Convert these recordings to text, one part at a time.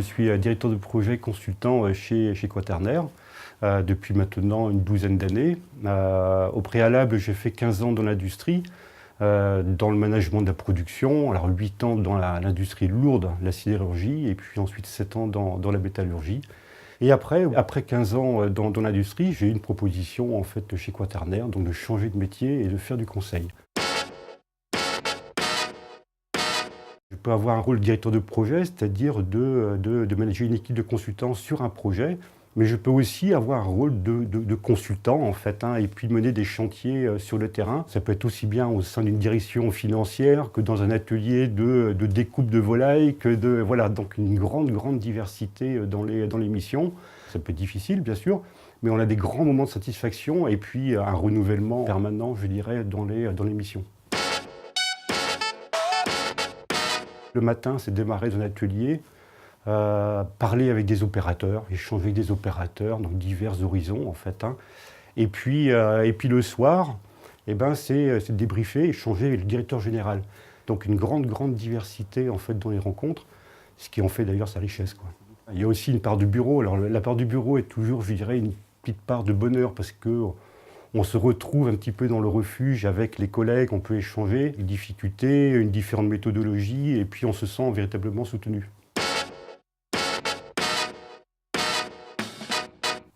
suis directeur de projet consultant chez Quaternaire depuis maintenant une douzaine d'années. Au préalable, j'ai fait 15 ans dans l'industrie, dans le management de la production, alors 8 ans dans l'industrie lourde, la sidérurgie, et puis ensuite 7 ans dans la métallurgie. Et après 15 ans dans l'industrie, j'ai eu une proposition en fait chez Quaternaire, donc de changer de métier et de faire du conseil. Je peux avoir un rôle de directeur de projet, c'est-à-dire de manager une équipe de consultants sur un projet, mais je peux aussi avoir un rôle de consultant en fait, et puis mener des chantiers sur le terrain. Ça peut être aussi bien au sein d'une direction financière que dans un atelier de découpe de volailles, voilà, donc une grande diversité dans les missions. Ça peut être difficile bien sûr, mais on a des grands moments de satisfaction et puis un renouvellement permanent, je dirais, dans les missions. Le matin, c'est démarrer dans l'atelier, parler avec des opérateurs, échanger avec des opérateurs, donc divers horizons en fait. Et puis le soir, c'est débriefer, échanger avec le directeur général. Donc une grande diversité en fait dans les rencontres, ce qui en fait d'ailleurs sa richesse, quoi. Il y a aussi une part du bureau. Alors la part du bureau est toujours, je dirais, une petite part de bonheur parce que on se retrouve un petit peu dans le refuge avec les collègues, on peut échanger les difficultés, une différente méthodologie, et puis on se sent véritablement soutenu.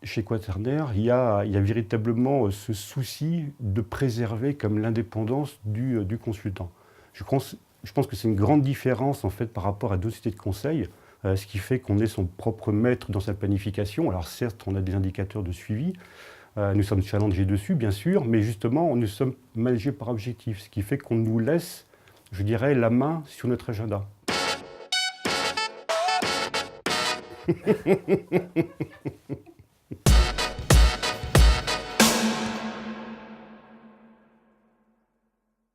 Chez Quaternaire, il y a véritablement ce souci de préserver comme l'indépendance du consultant. Je pense que c'est une grande différence en fait par rapport à d'autres sociétés de conseil, ce qui fait qu'on est son propre maître dans sa planification. Alors certes, on a des indicateurs de suivi, nous sommes challengés dessus, bien sûr, mais justement, nous sommes managés par objectif, ce qui fait qu'on nous laisse, je dirais, la main sur notre agenda.